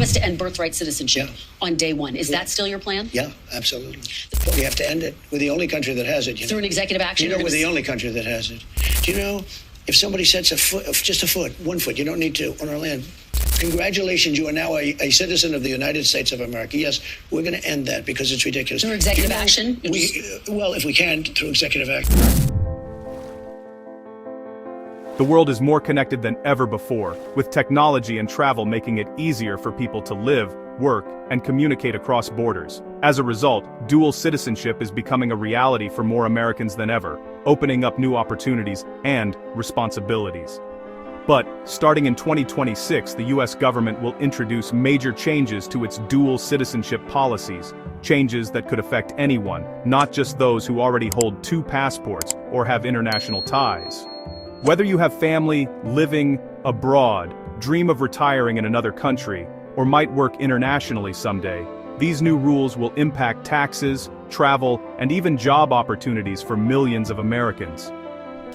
promised to end birthright citizenship on day one. Is that still your plan? Yeah, absolutely. But we have to end it. We're the only country that has it. Through an executive action? We're the only country that has it. Do you know, if somebody sets a foot, just a foot, 1 foot, you don't need to, on our land, congratulations, you are now a citizen of the United States of America. Yes, we're going to end that because it's ridiculous. Through executive action? Well, if we can, through executive action. The world is more connected than ever before, with technology and travel making it easier for people to live, work, and communicate across borders. As a result, dual citizenship is becoming a reality for more Americans than ever, opening up new opportunities and responsibilities. But, starting in 2026, the US government will introduce major changes to its dual citizenship policies, changes that could affect anyone, not just those who already hold 2 passports or have international ties. Whether you have family living abroad, dream of retiring in another country, or might work internationally someday, these new rules will impact taxes, travel, and even job opportunities for millions of Americans.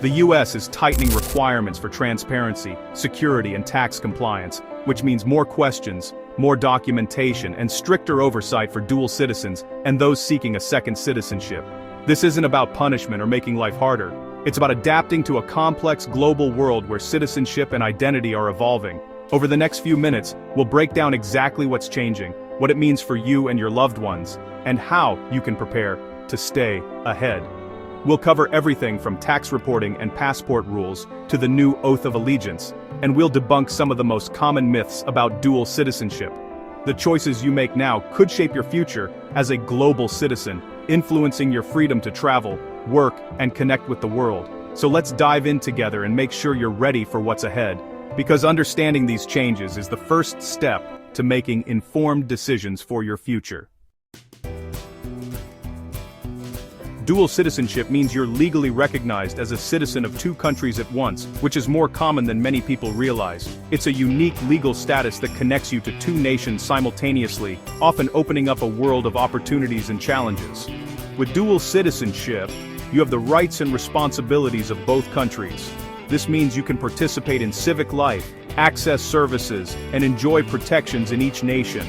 The US is tightening requirements for transparency, security, and tax compliance, which means more questions, more documentation, and stricter oversight for dual citizens and those seeking a second citizenship. This isn't about punishment or making life harder. It's about adapting to a complex global world where citizenship and identity are evolving. Over the next few minutes, we'll break down exactly what's changing, what it means for you and your loved ones, and how you can prepare to stay ahead. We'll cover everything from tax reporting and passport rules to the new oath of allegiance, and we'll debunk some of the most common myths about dual citizenship. The choices you make now could shape your future as a global citizen, influencing your freedom to travel, work, and connect with the world. So let's dive in together and make sure you're ready for what's ahead. Because understanding these changes is the first step to making informed decisions for your future. Dual citizenship means you're legally recognized as a citizen of 2 countries at once, which is more common than many people realize. It's a unique legal status that connects you to 2 nations simultaneously, often opening up a world of opportunities and challenges. With dual citizenship, you have the rights and responsibilities of both countries. This means you can participate in civic life, access services, and enjoy protections in each nation.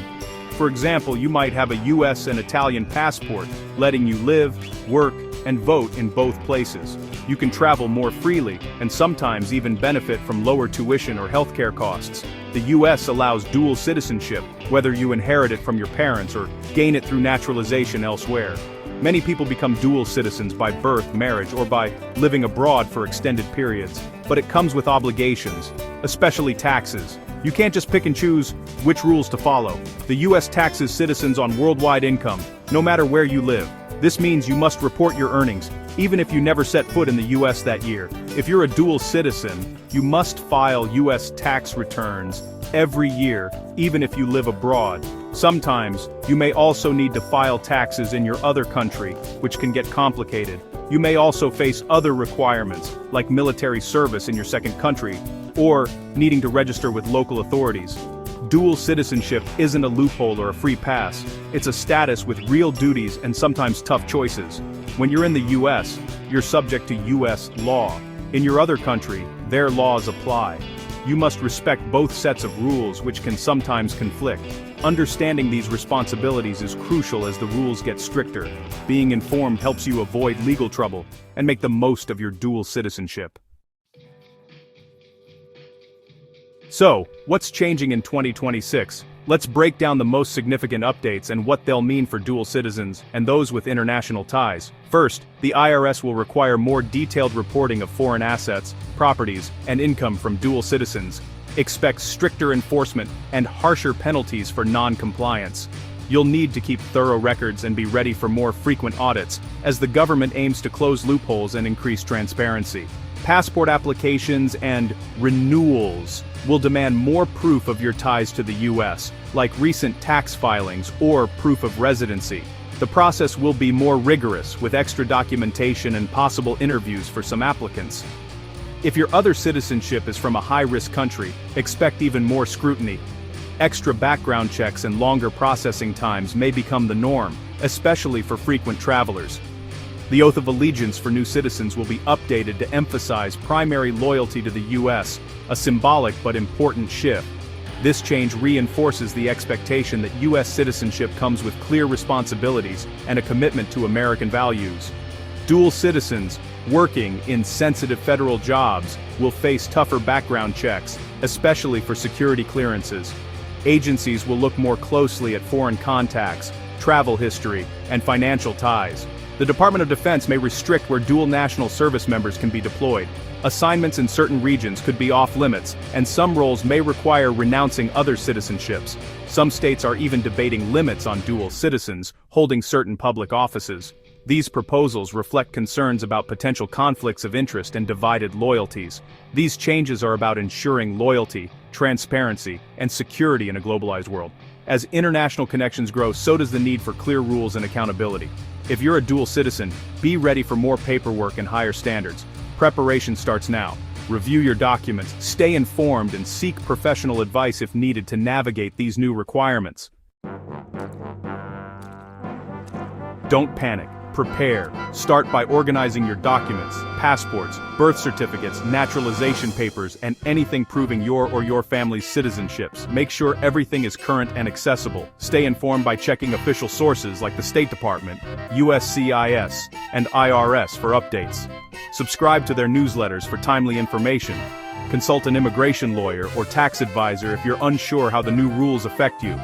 For example, you might have a US and Italian passport, letting you live, work, and vote in both places. You can travel more freely, and sometimes even benefit from lower tuition or healthcare costs. The US allows dual citizenship, whether you inherit it from your parents or gain it through naturalization elsewhere. Many people become dual citizens by birth, marriage, or by living abroad for extended periods. But it comes with obligations, especially taxes. You can't just pick and choose which rules to follow. The US taxes citizens on worldwide income, no matter where you live. This means you must report your earnings, even if you never set foot in the US that year. If you're a dual citizen, you must file US tax returns every year, even if you live abroad. Sometimes, you may also need to file taxes in your other country, which can get complicated. You may also face other requirements, like military service in your second country, or needing to register with local authorities. Dual citizenship isn't a loophole or a free pass. It's a status with real duties and sometimes tough choices. When you're in the US, you're subject to US law. In your other country, their laws apply. You must respect both sets of rules, which can sometimes conflict. Understanding these responsibilities is crucial as the rules get stricter. Being informed helps you avoid legal trouble and make the most of your dual citizenship. So, what's changing in 2026? Let's break down the most significant updates and what they'll mean for dual citizens and those with international ties. First, the IRS will require more detailed reporting of foreign assets, properties, and income from dual citizens. Expect stricter enforcement and harsher penalties for non-compliance. You'll need to keep thorough records and be ready for more frequent audits, as the government aims to close loopholes and increase transparency. Passport applications and renewals will demand more proof of your ties to the US, like recent tax filings or proof of residency. The process will be more rigorous, with extra documentation and possible interviews for some applicants. If your other citizenship is from a high-risk country, expect even more scrutiny. Extra background checks and longer processing times may become the norm, especially for frequent travelers. The oath of allegiance for new citizens will be updated to emphasize primary loyalty to the US, a symbolic but important shift. This change reinforces the expectation that U.S. citizenship comes with clear responsibilities and a commitment to American values. Dual citizens working in sensitive federal jobs will face tougher background checks, especially for security clearances. Agencies will look more closely at foreign contacts, travel history, and financial ties. The Department of Defense may restrict where dual national service members can be deployed. Assignments in certain regions could be off-limits, and some roles may require renouncing other citizenships. Some states are even debating limits on dual citizens holding certain public offices. These proposals reflect concerns about potential conflicts of interest and divided loyalties. These changes are about ensuring loyalty, transparency, and security in a globalized world. As international connections grow, so does the need for clear rules and accountability. If you're a dual citizen, be ready for more paperwork and higher standards. Preparation starts now. Review your documents, stay informed, and seek professional advice if needed to navigate these new requirements. Don't panic. Prepare. Start by organizing your documents, passports, birth certificates, naturalization papers, and anything proving your or your family's citizenships. Make sure everything is current and accessible. Stay informed by checking official sources like the State Department, USCIS, and IRS for updates. Subscribe to their newsletters for timely information. Consult an immigration lawyer or tax advisor if you're unsure how the new rules affect you.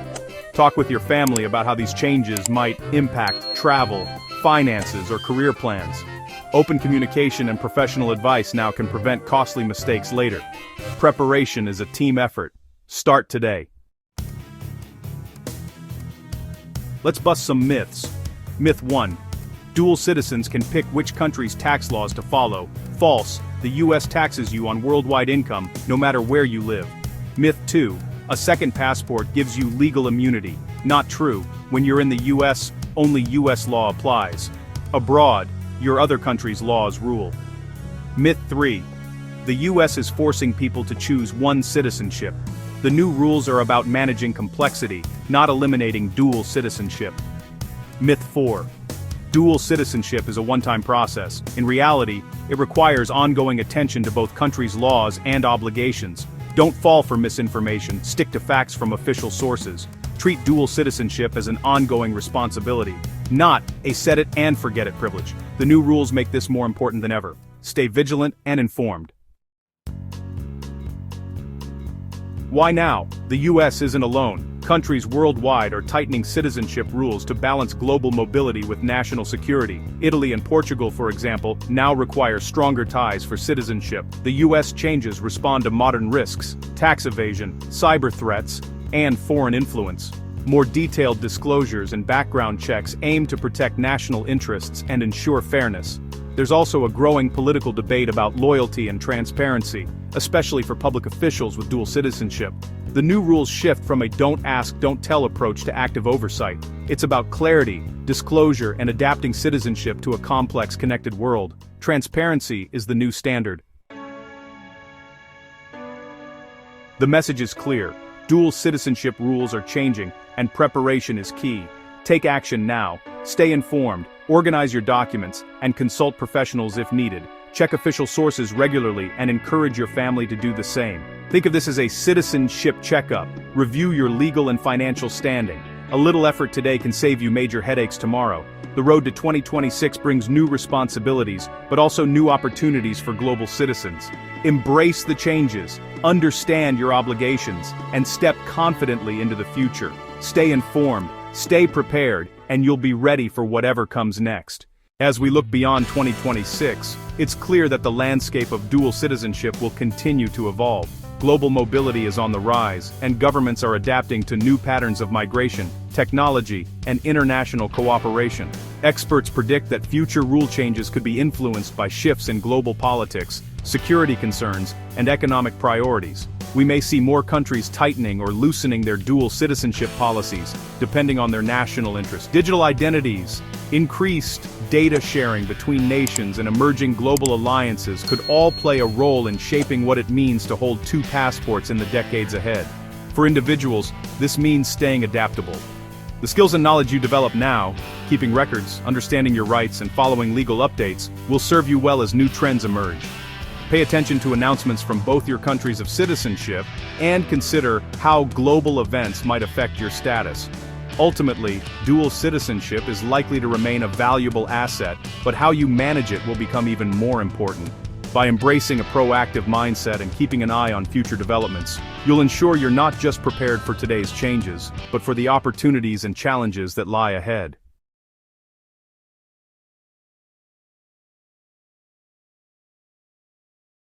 Talk with your family about how these changes might impact travel, finances, or career plans. Open communication and professional advice now can prevent costly mistakes later. Preparation is a team effort. Start today. Let's bust some myths. Myth 1. Dual citizens can pick which country's tax laws to follow. False. The U.S. taxes you on worldwide income, no matter where you live. Myth 2. A second passport gives you legal immunity. Not true. When you're in the U.S., only U.S. law applies. Abroad, your other country's laws rule. Myth 3. The U.S. is forcing people to choose one citizenship. The new rules are about managing complexity, not eliminating dual citizenship. Myth 4. Dual citizenship is a one-time process. In reality, it requires ongoing attention to both countries' laws and obligations. Don't fall for misinformation, stick to facts from official sources. Treat dual citizenship as an ongoing responsibility, not a set-it-and-forget-it privilege. The new rules make this more important than ever. Stay vigilant and informed. Why now? The U.S. isn't alone. Countries worldwide are tightening citizenship rules to balance global mobility with national security. Italy and Portugal, for example, now require stronger ties for citizenship. The U.S. changes respond to modern risks, tax evasion, cyber threats, and foreign influence. More detailed disclosures and background checks aim to protect national interests and ensure fairness. There's also a growing political debate about loyalty and transparency, especially for public officials with dual citizenship. The new rules shift from a don't ask, don't tell approach to active oversight. It's about clarity, disclosure, and adapting citizenship to a complex, connected world. Transparency is the new standard. The message is clear. Dual citizenship rules are changing, and preparation is key. Take action now. Stay informed, organize your documents, and consult professionals if needed. Check official sources regularly and encourage your family to do the same. Think of this as a citizenship checkup. Review your legal and financial standing. A little effort today can save you major headaches tomorrow. The road to 2026 brings new responsibilities, but also new opportunities for global citizens. Embrace the changes, understand your obligations, and step confidently into the future. Stay informed, stay prepared, and you'll be ready for whatever comes next. As we look beyond 2026, it's clear that the landscape of dual citizenship will continue to evolve. Global mobility is on the rise, and governments are adapting to new patterns of migration, technology, and international cooperation. Experts predict that future rule changes could be influenced by shifts in global politics, security concerns, and economic priorities. We may see more countries tightening or loosening their dual citizenship policies, depending on their national interests. Digital identities, increased data sharing between nations, and emerging global alliances could all play a role in shaping what it means to hold two passports in the decades ahead. For individuals, this means staying adaptable. The skills and knowledge you develop now, keeping records, understanding your rights, and following legal updates, will serve you well as new trends emerge. Pay attention to announcements from both your countries of citizenship, and consider how global events might affect your status. Ultimately, dual citizenship is likely to remain a valuable asset, but how you manage it will become even more important. By embracing a proactive mindset and keeping an eye on future developments, you'll ensure you're not just prepared for today's changes, but for the opportunities and challenges that lie ahead.